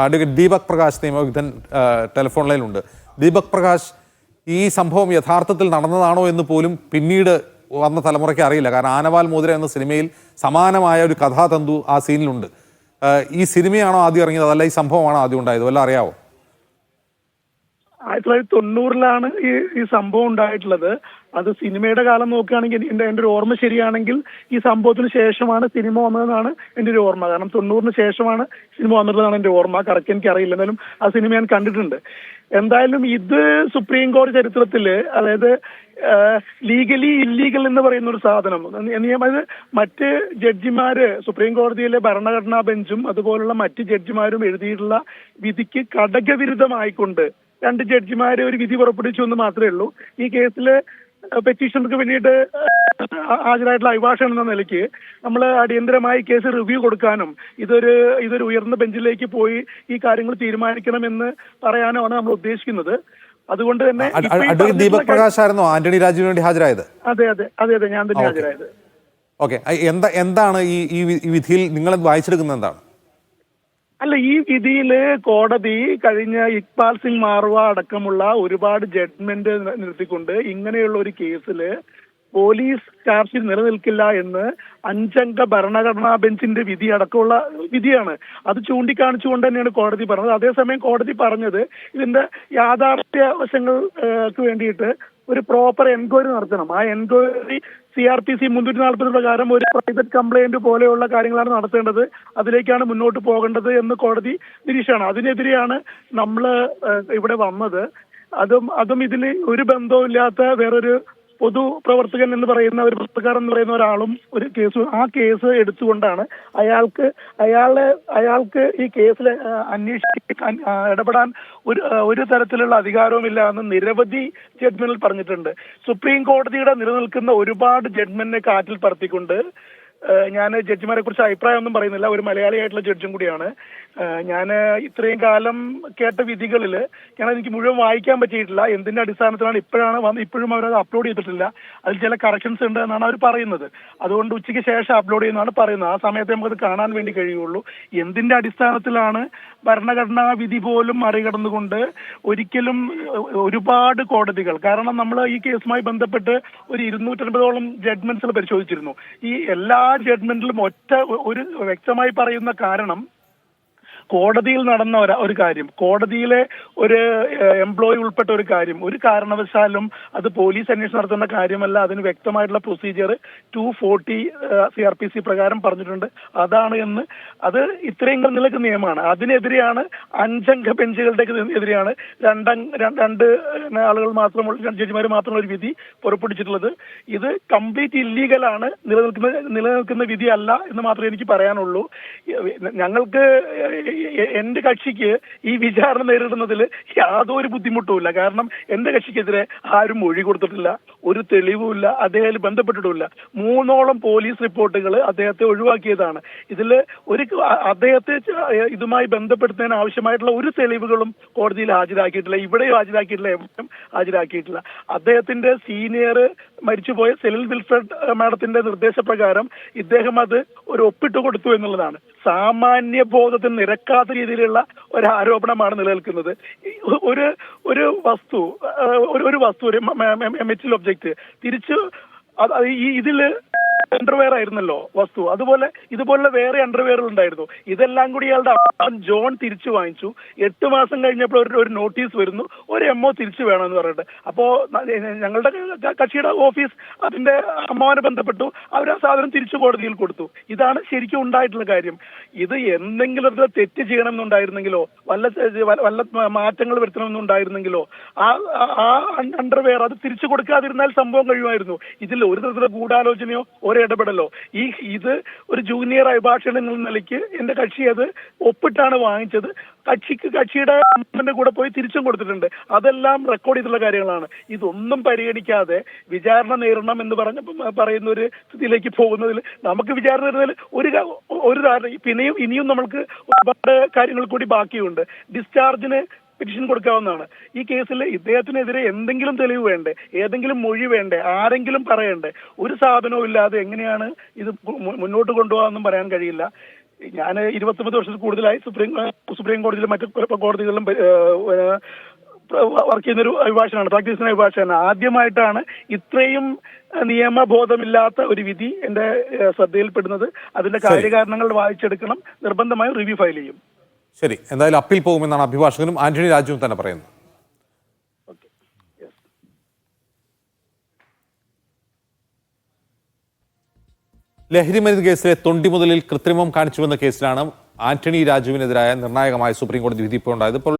Advocate Deepak Prakash നിയമവിദഗ്ധൻ telephone ലൈനിലുണ്ട്. ദീപക് പ്രകാശ്, ഈ സംഭവം യഥാർത്ഥത്തിൽ നടന്നതാണോ എന്ന് പോലും പിന്നീട് വന്ന തലമുറയ്ക്ക് അറിയില്ല. കാരണം ആനവാൽ മോതിര എന്ന സിനിമയിൽ സമാനമായ ഒരു കഥാതന്തു ആ സീനിലുണ്ട്. ഈ സിനിമയാണോ ആദ്യം ഇറങ്ങിയത്, അതല്ല ഈ സംഭവമാണോ ആദ്യം ഉണ്ടായത്? വല്ല അറിയാവോ? 1990 ഈ സംഭവം ഉണ്ടായിട്ടുള്ളത്. അത് സിനിമയുടെ കാലം നോക്കുകയാണെങ്കിൽ എൻ്റെ ഒരു ഓർമ്മ ശരിയാണെങ്കിൽ ഈ സംഭവത്തിന് ശേഷമാണ് സിനിമ വന്നതെന്നാണ് എൻ്റെ ഒരു ഓർമ്മ. കാരണം 90 ശേഷമാണ് സിനിമ വന്നതെന്നാണ് എൻ്റെ ഓർമ്മ. കറക്റ്റ് എനിക്ക് അറിയില്ല, എന്നാലും ആ സിനിമ ഞാൻ കണ്ടിട്ടുണ്ട്. എന്തായാലും ഇത് സുപ്രീം കോടതി ചരിത്രത്തില്, അതായത് ലീഗലി ഇല്ലീഗൽ എന്ന് പറയുന്ന ഒരു സാധനം നിയമം, മറ്റ് ജഡ്ജിമാര്, സുപ്രീം കോടതിയിലെ ഭരണഘടനാ ബെഞ്ചും അതുപോലുള്ള മറ്റ് ജഡ്ജിമാരും എഴുതിയിട്ടുള്ള വിധിക്ക് ഘടകവിരുദ്ധമായിക്കൊണ്ട് 2 ജഡ്ജിമാര് ഒരു വിധി പുറപ്പെടുവിച്ചു എന്ന് മാത്രമേ ഉള്ളൂ. ഈ കേസില് പെറ്റീഷണർക്ക് വേണ്ടിയിട്ട് ഹാജരായിട്ടുള്ള അഭിഭാഷകൻ എന്ന നിലയ്ക്ക് നമ്മൾ അടിയന്തരമായി കേസ് റിവ്യൂ കൊടുക്കാനും ഇതൊരു ഉയർന്ന ബെഞ്ചിലേക്ക് പോയി ഈ കാര്യങ്ങൾ തീരുമാനിക്കണമെന്ന് പറയാനുമാണ് നമ്മൾ ഉദ്ദേശിക്കുന്നത്. അതുകൊണ്ട് തന്നെ ദീപക് പ്രകാശ് ആയിരുന്നോ ആന്റണി രാജുവിന് വേണ്ടി ഹാജരായത്? അതെ, ഞാൻ തന്നെ ഹാജരായത്. ഓക്കെ, എന്താണ് ഈ വിധിയിൽ നിങ്ങൾ വായിച്ചെടുക്കുന്നത്? എന്താണ്? അല്ല, ഈ വിധിയില് കോടതി കഴിഞ്ഞ ഇക്ബാൽ സിംഗ് മാർവ അടക്കമുള്ള ഒരുപാട് ജഡ്ജ്മെന്റ് നിർത്തിക്കൊണ്ട് ഇങ്ങനെയുള്ള ഒരു കേസില് പോലീസ് ചാർജ് ഷീറ്റ് നിലനിൽക്കില്ല എന്ന് 5 അംഗ ഭരണഘടനാ ബെഞ്ചിന്റെ വിധി അടക്കമുള്ള വിധിയാണ്. അത് ചൂണ്ടിക്കാണിച്ചുകൊണ്ട് തന്നെയാണ് കോടതി പറഞ്ഞത്. അതേസമയം കോടതി പറഞ്ഞത് ഇതിന്റെ യാഥാർത്ഥ്യ വശങ്ങൾക്ക് വേണ്ടിയിട്ട് ഒരു പ്രോപ്പർ എൻക്വയറി നടത്തണം. ആ എൻക്വയറി CRPC 340 പ്രകാരം ഒരു പ്രൈവറ്റ് കംപ്ലൈന്റ് പോലെയുള്ള കാര്യങ്ങളാണ് നടത്തേണ്ടത്, അതിലേക്കാണ് മുന്നോട്ട് പോകേണ്ടത് എന്ന് കോടതി നിരീക്ഷണം. അതിനെതിരെയാണ് നമ്മൾ ഇവിടെ വന്നത്. അതും ഇതിൽ ഒരു ബന്ധവും ഇല്ലാത്ത വേറൊരു പൊതുപ്രവർത്തകൻ എന്ന് പറയുന്ന ഒരു പത്രക്കാരൻ എന്ന് പറയുന്ന ഒരാളും ആ കേസ് എടുത്തുകൊണ്ടാണ് അയാൾക്ക് ഈ കേസിൽ അന്വേഷിക്കാൻ ഇടപെടാൻ ഒരു തരത്തിലുള്ള അധികാരവുമില്ല എന്ന് നിരവധി ജഡ്ജ്മെന്റിൽ പറഞ്ഞിട്ടുണ്ട്. സുപ്രീം കോടതിയുടെ നിലനിൽക്കുന്ന ഒരുപാട് ജഡ്ജ്മെന്റിനെ കാറ്റിൽ പറത്തിക്കൊണ്ട് ഞാൻ ജഡ്ജിമാരെ കുറിച്ച് അഭിപ്രായമൊന്നും പറയുന്നില്ല, ഒരു മലയാളിയായിട്ടുള്ള ജഡ്ജും കൂടിയാണ് ഞാൻ. ഇത്രയും കാലം കേട്ട വിധികളിൽ എനിക്ക് മുഴുവൻ വായിക്കാൻ പറ്റിയിട്ടില്ല. എന്തിന്റെ അടിസ്ഥാനത്തിലാണ് ഇപ്പോഴും അവരത് അപ്ലോഡ് ചെയ്തിട്ടില്ല. അതിൽ ചില കറക്ഷൻസ് ഉണ്ട് എന്നാണ് അവർ പറയുന്നത്. അതുകൊണ്ട് ഉച്ചയ്ക്ക് ശേഷം അപ്ലോഡ് ചെയ്യുന്നതാണ് പറയുന്നത്. ആ സമയത്ത് നമുക്കത് കാണാൻ വേണ്ടി കഴിയുള്ളൂ. എന്തിന്റെ അടിസ്ഥാനത്തിലാണ് ഭരണഘടനാ വിധി പോലും മറികടന്നുകൊണ്ട് ഒരിക്കലും ഒരുപാട് കോടതികൾ, കാരണം നമ്മൾ ഈ കേസുമായി ബന്ധപ്പെട്ട് ഒരു 250ഓളം ജഡ്ജ്മെന്റ്സ് പരിശോധിച്ചിരുന്നു. ഈ എല്ലാ ജഡ്ജ്മെന്റിലും ഒരു വ്യക്തമായി പറയുന്ന കാരണം, കോടതിയിൽ നടന്ന ഒരു കാര്യം, കോടതിയിലെ ഒരു എംപ്ലോയി ഉൾപ്പെട്ട ഒരു കാര്യം ഒരു കാരണവശാലും അത് പോലീസ് അന്വേഷണം നടത്തുന്ന കാര്യമല്ല. അതിന് വ്യക്തമായിട്ടുള്ള പ്രൊസീജിയർ 240 CRPC പ്രകാരം പറഞ്ഞിട്ടുണ്ട്. അതാണ് എന്ന് അത് ഇത്രയും നിലക്ക് നിയമമാണ്. അതിനെതിരെയാണ് 5 അംഗ ബെഞ്ചുകളുടെ എതിരെയാണ് 2 ആളുകൾ മാത്രമുള്ള 2 ജഡ്ജിമാർ മാത്രമുള്ള ഒരു വിധി പുറപ്പെടുവിച്ചിട്ടുള്ളത്. ഇത് കംപ്ലീറ്റ് ഇല്ലീഗലാണ്, നിലനിൽക്കുന്ന വിധി അല്ല എന്ന് മാത്രമേ എനിക്ക് പറയാനുള്ളൂ. ഞങ്ങൾക്ക്, എന്റെ കക്ഷിക്ക് ഈ വിചാരണ നേരിടുന്നതിൽ യാതൊരു ബുദ്ധിമുട്ടുമില്ല. കാരണം എന്റെ കക്ഷിക്കെതിരെ ആരും മൊഴി കൊടുത്തിട്ടില്ല, ഒരു തെളിവുമില്ല, അദ്ദേഹം ബന്ധപ്പെട്ടിട്ടില്ല. 3ഓളം പോലീസ് റിപ്പോർട്ടുകൾ അദ്ദേഹത്തെ ഒഴിവാക്കിയതാണ്. ഇതിൽ അദ്ദേഹത്തെ ഇതുമായി ബന്ധപ്പെടുത്തുന്നതിന് ആവശ്യമായിട്ടുള്ള ഒരു തെളിവുകളും കോടതിയിൽ ഹാജരാക്കിയിട്ടില്ല, ഇവിടെയും ഹാജരാക്കിയിട്ടില്ല, എവിടെയും ഹാജരാക്കിയിട്ടില്ല. അദ്ദേഹത്തിന്റെ സീനിയർ മരിച്ചുപോയ സെലിൽ വിൽഫ്രഡ് മാഡത്തിന്റെ നിർദ്ദേശപ്രകാരം ഇദ്ദേഹം അത് ഒരു ഒപ്പിട്ട് കൊടുത്തു എന്നുള്ളതാണ്. സാമാന്യ ബോധത്തിന് നിരക്കാത്ത രീതിയിലുള്ള ഒരു ആരോപണമാണ് നിലനിൽക്കുന്നത്. ഒരു വസ്തു ഒരു മെറ്റൽ ഒബ്ജക്റ്റ് തിരിച്ചു ഇതില് അണ്ടർവെയർ ആയിരുന്നല്ലോ വസ്തു, ഇതുപോലെ വേറെ അണ്ടർവെയറുകൾ ഉണ്ടായിരുന്നു. ഇതെല്ലാം കൂടി ഇയാളുടെ ജോൺ തിരിച്ചു വാങ്ങിച്ചു. 8 മാസം കഴിഞ്ഞപ്പോൾ ഒരു നോട്ടീസ് വരുന്നു, ഒരു MO തിരിച്ചു വേണമെന്ന് പറഞ്ഞിട്ട്. അപ്പോ ഞങ്ങളുടെ കക്ഷിയുടെ ഓഫീസ് അതിന്റെ അമ്മാവനെ ബന്ധപ്പെട്ടു, അവർ ആ സാധനം തിരിച്ചു കോടതിയിൽ കൊടുത്തു. ഇതാണ് ശരിക്കും ഉണ്ടായിട്ടുള്ള കാര്യം. ഇത് എന്തെങ്കിലും ഒരു തെറ്റ് ചെയ്യണമെന്നുണ്ടായിരുന്നെങ്കിലോ വല്ല മാറ്റങ്ങൾ വരുത്തണമെന്നുണ്ടായിരുന്നെങ്കിലോ ആ അണ്ടർവെയർ അത് തിരിച്ചു കൊടുക്കാതിരുന്നാൽ സംഭവം കഴിയുമായിരുന്നു. ഇതിൽ ഒരു തരത്തിലുള്ള ഗൂഢാലോചനയോ ഇടപെടലോ, ഇത് ഒരു ജൂനിയർ അഭിഭാഷകൻ എന്ന നിലയ്ക്ക് എന്റെ കക്ഷി അത് ഒപ്പിട്ടാണ് വാങ്ങിച്ചത്. കക്ഷിയുടെ കൂടെ പോയി തിരിച്ചും കൊടുത്തിട്ടുണ്ട്. അതെല്ലാം റെക്കോർഡ് ചെയ്തിട്ടുള്ള കാര്യങ്ങളാണ്. ഇതൊന്നും പരിഗണിക്കാതെ വിചാരണ നേരിടണം എന്ന് പറയുന്ന ഒരു സ്ഥിതിയിലേക്ക് പോകുന്നതിൽ നമുക്ക് വിചാരണ നേരിടുന്നതിൽ ഒരു പിന്നെയും ഇനിയും നമ്മൾക്ക് ഒരുപാട് കാര്യങ്ങൾ കൂടി ബാക്കിയുണ്ട്. ഡിസ്ചാർജിന് പെറ്റീഷൻ കൊടുക്കാവുന്നതാണ്. ഈ കേസിൽ ഇദ്ദേഹത്തിനെതിരെ എന്തെങ്കിലും തെളിവ് വേണ്ടേ, ഏതെങ്കിലും മൊഴി വേണ്ടേ, ആരെങ്കിലും പറയണ്ടേ? ഒരു സാധനവും ഇല്ലാതെ എങ്ങനെയാണ് ഇത് മുന്നോട്ട് കൊണ്ടുപോകാമെന്നും പറയാൻ കഴിയില്ല. ഞാൻ 29 വർഷത്തിൽ കൂടുതലായി സുപ്രീം കോടതിയിലും മറ്റു കോടതികളിലും വർക്ക് ചെയ്യുന്ന ഒരു അഭിഭാഷകനാണ്, പ്രാക്ടീസ് ചെയ്യുന്ന അഭിഭാഷകനാണ്. ആദ്യമായിട്ടാണ് ഇത്രയും നിയമബോധമില്ലാത്ത ഒരു വിധി എന്റെ ശ്രദ്ധയിൽപ്പെടുന്നത്. അതിന്റെ കാര്യകാരണങ്ങൾ വായിച്ചെടുക്കണം, നിർബന്ധമായും റിവ്യൂ ഫയൽ ചെയ്യും. ശരി, എന്തായാലും അപ്പീൽ പോകുമെന്നാണ് അഭിഭാഷകനും ആന്റണി രാജുവും തന്നെ പറയുന്നത്. ലഹരിമരുന്ന് കേസിലെ തൊണ്ടി മുതലിൽ കൃത്രിമം കാണിച്ചുവെന്ന കേസിലാണ് ആന്റണി രാജുവിനെതിരായ നിർണായകമായ സുപ്രീം കോടതി വിധി ഇപ്പോൾ ഉണ്ടായത്. ഇപ്പോൾ